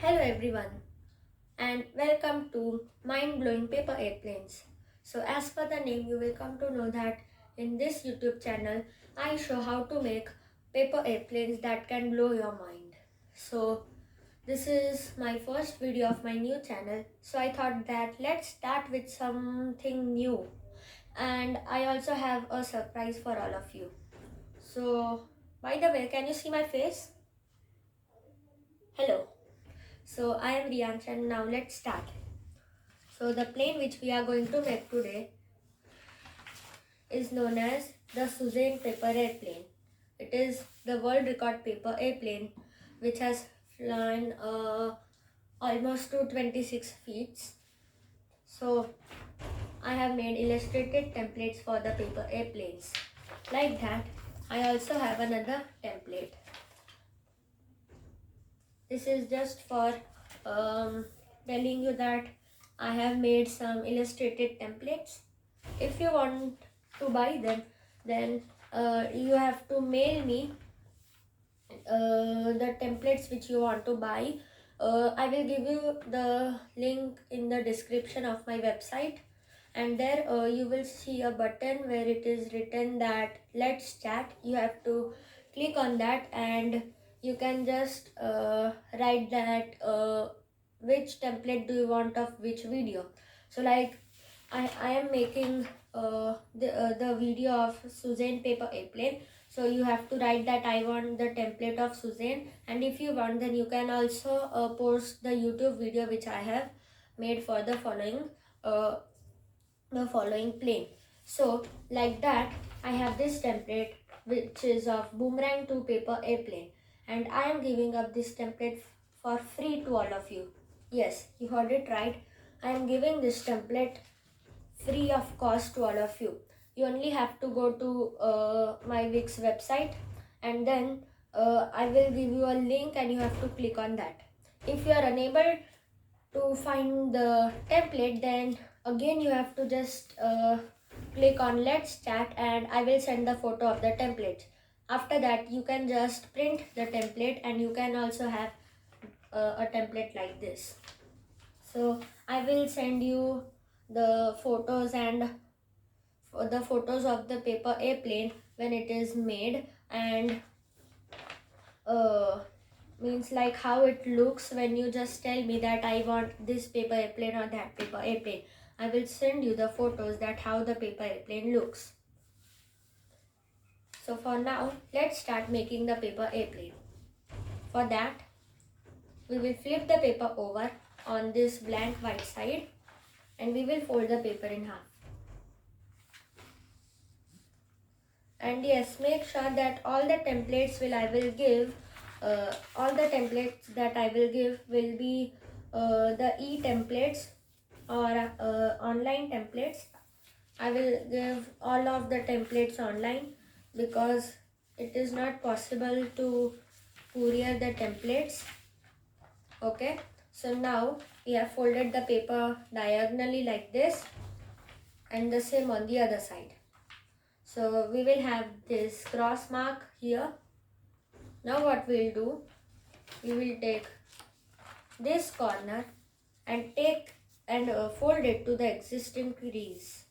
Hello everyone and welcome to Mind Blowing Paper Airplanes. So as per the name you will come to know that in this YouTube channel I show how to make paper airplanes that can blow your mind. So this is my first video of my new channel, so I thought that let's start with something new, and I also have a surprise for all of you. So by the way, can you see my face? Hello. So I am Riyansh and now let's start. So the plane which we are going to make today is known as the Suzanne paper airplane. It is the world record paper airplane which has flown almost to 26 feet. So I have made illustrated templates for the paper airplanes. Like that, I also have another template. This is just for telling you that I have made some illustrated templates. If you want to buy them, then you have to mail me the templates which you want to buy. I will give you the link in the description of my website, and there you will see a button where it is written that let's chat. You have to click on that and you can just write that which template do you want of which video. So like I am making the video of Suzanne paper airplane. So you have to write that I want the template of Suzanne, and if you want then you can also post the YouTube video which I have made for uh, the following plane. So like that, I have this template which is of boomerang to paper airplane, and I am giving up this template for free to all of you. Yes, you heard it right. I am giving this template free of cost to all of you. You only have to go to my Wix website, and then I will give you a link and you have to click on that. If you are unable to find the template, then again you have to just click on let's chat and I will send the photo of the template. After that you can just print the template and you can also have a template like this. So I will send you the photos and the photos of the paper airplane when it is made, and means like how it looks when you just tell me that I want this paper airplane or that paper airplane. I will send you the photos that how the paper airplane looks. So for now, let's start making the paper airplane. For that, we will flip the paper over on this blank white side and we will fold the paper in half. And yes, make sure that all the templates all the templates that I will give will be the e-templates or online templates. I will give all of the templates online because it is not possible to courier the templates. Okay, so now we have folded the paper diagonally like this and the same on the other side. So we will have this cross mark here. Now what we'll do, we will take this corner and fold it to the existing crease.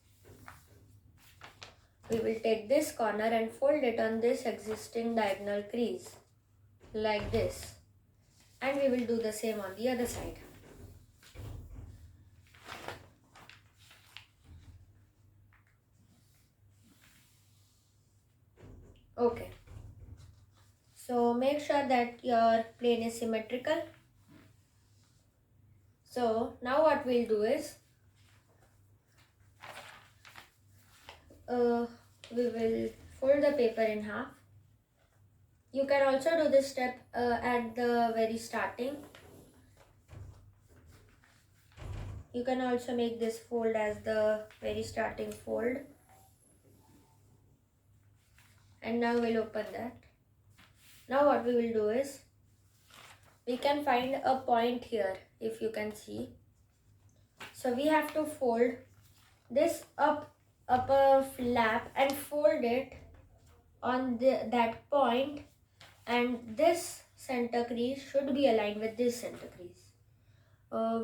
We will take this corner and fold it on this existing diagonal crease like this, and we will do the same on the other side. Okay, so make sure that your plane is symmetrical. So now what we'll do is we will fold the paper in half. You can also do this step at the very starting. You can also make this fold as the very starting fold. And now we'll open that. Now what we will do is, we can find a point here if you can see. So we have to fold this up a flap and fold it on that point, and this center crease should be aligned with this center crease.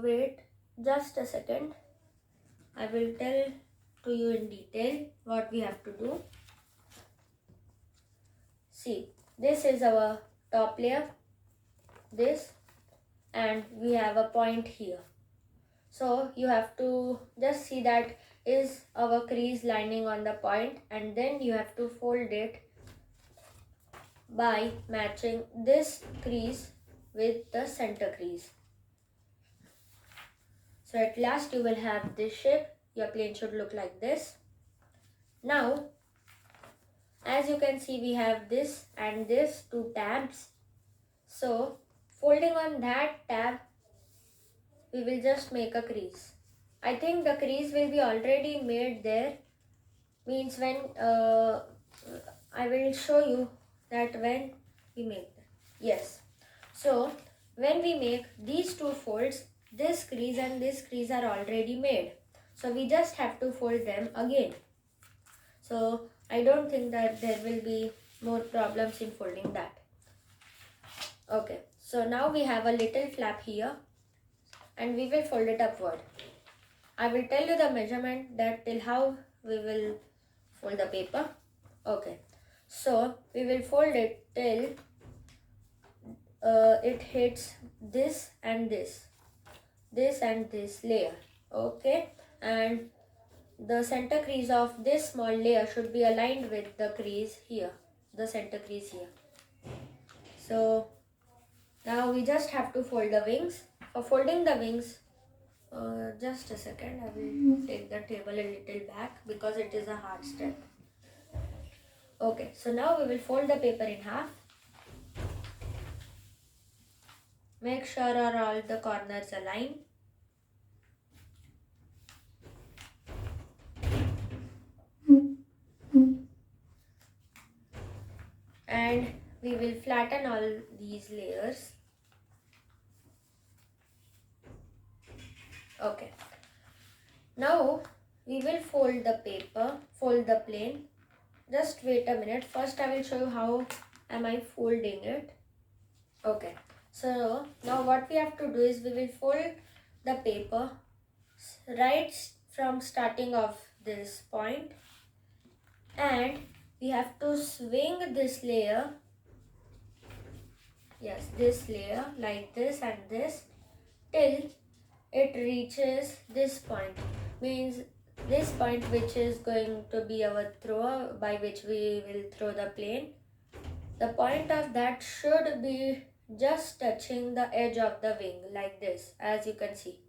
Wait just a second. I will tell to you in detail what we have to do. See, this is our top layer, this, and we have a point here. So you have to just see that is our crease lining on the point, and then you have to fold it by matching this crease with the center crease. So at last you will have this shape. Your plane should look like this. Now, as you can see, we have this and this two tabs. So folding on that tab, we will just make a crease. I think the crease will be already made there. Means when I will show you that when we make that. Yes. So when we make these two folds, this crease and this crease are already made. So we just have to fold them again. So I don't think that there will be more problems in folding that. Okay, so now we have a little flap here and we will fold it upward. I will tell you the measurement that till how we will fold the paper. Okay, so we will fold it till it hits this and this and this layer. Okay, and the center crease of this small layer should be aligned with the crease here, the center crease here. So now we just have to fold the wings. For folding the wings, just a second, I will take the table a little back because it is a hard step. Okay, so now we will fold the paper in half. Make sure are all the corners aligned. And we will flatten all these layers. Okay. Now we will fold the paper, fold the plane. Just wait a minute. First I will show you how am I folding it. Okay. So now what we have to do is we will fold the paper right from starting of this point, and we have to swing this layer, yes, this layer like this and this till it reaches this point. Means this point which is going to be our throw by which we will throw the plane. The point of that should be just touching the edge of the wing like this, as you can see.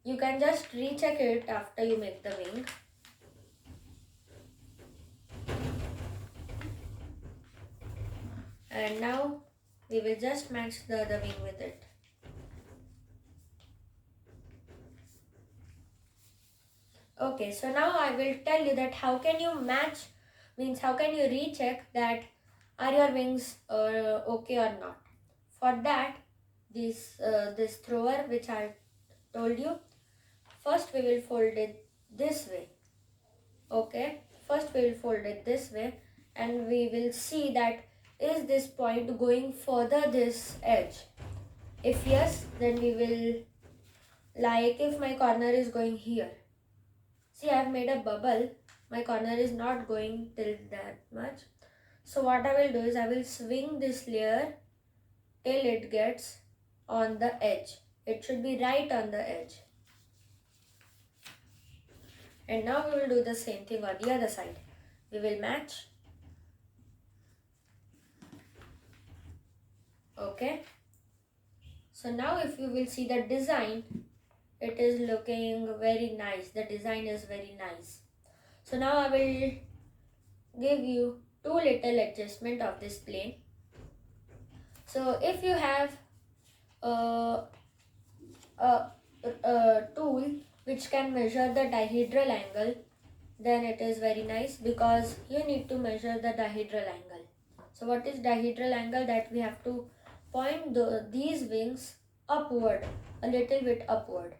You can just recheck it after you make the wing. And now we will just match the other wing with it. Okay, so now I will tell you that how can you match, means how can you recheck that are your wings okay or not. For that, this thrower which I told you, first we will fold it this way. Okay, first we will fold it this way and we will see that is this point going further this edge. If yes, then we will, like if my corner is going here. See, I have made a bubble. My corner is not going till that much. So what I will do is I will swing this layer till it gets on the edge. It should be right on the edge. And now we will do the same thing on the other side. We will match. Okay. So now if you will see the design, it is looking very nice. The design is very nice. So now I will give you two little adjustment of this plane. So if you have a tool which can measure the dihedral angle, then it is very nice because you need to measure the dihedral angle. So what is dihedral angle? That we have to point these wings upward, a little bit upward.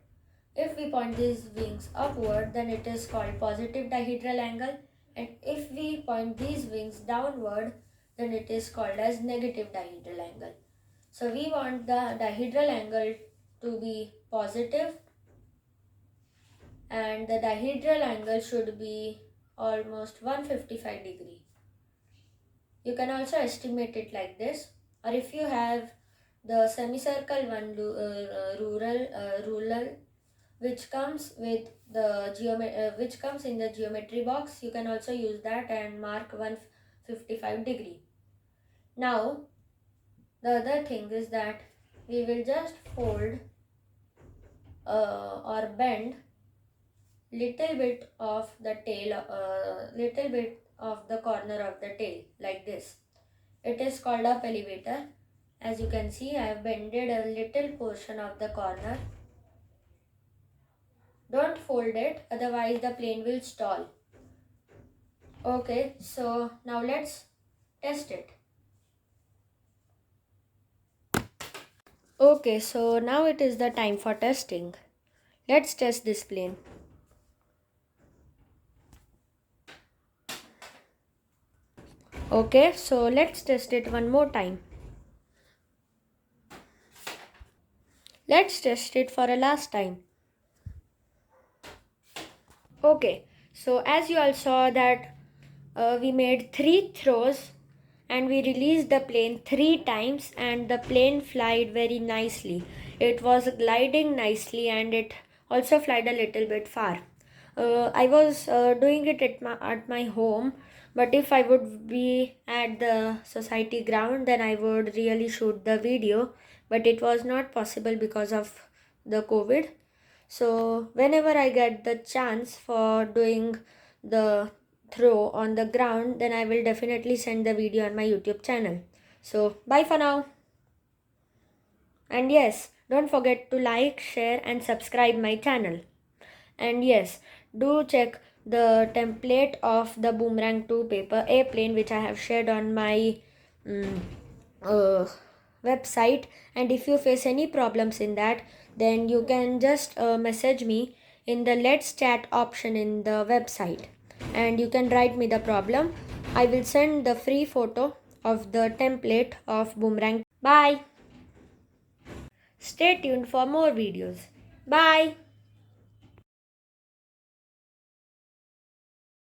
If we point these wings upward, then it is called positive dihedral angle, and if we point these wings downward, then it is called as negative dihedral angle. So we want the dihedral angle to be positive, and the dihedral angle should be almost 155 degree. You can also estimate it like this, or if you have the semicircle one ruler which comes with the which comes in the geometry box, you can also use that and mark 155 degree. Now the other thing is that we will just fold or bend little bit of the tail, little bit of the corner of the tail like this. It is called up elevator. As you can see, I have bended a little portion of the corner. Don't fold it, otherwise the plane will stall. Okay, so now let's test it. Okay, so now it is the time for testing. Let's test this plane. Okay, so let's test it one more time. Let's test it for a last time. Okay, so as you all saw that we made 3 throws and we released the plane 3 times and the plane flied very nicely. It was gliding nicely and it also flied a little bit far. I was doing it at my home, but if I would be at the society ground, then I would really shoot the video, but it was not possible because of the COVID. So whenever I get the chance for doing the throw on the ground, then I will definitely send the video on my YouTube channel. So bye for now. And yes, don't forget to like, share and subscribe my channel. And yes, do check the template of the Boomerang 2 paper airplane which I have shared on my website. And if you face any problems in that, then you can just message me in the let's chat option in the website, and you can write me the problem. I will send the free photo of the template of Boomerang. Bye. Stay tuned for more videos. Bye.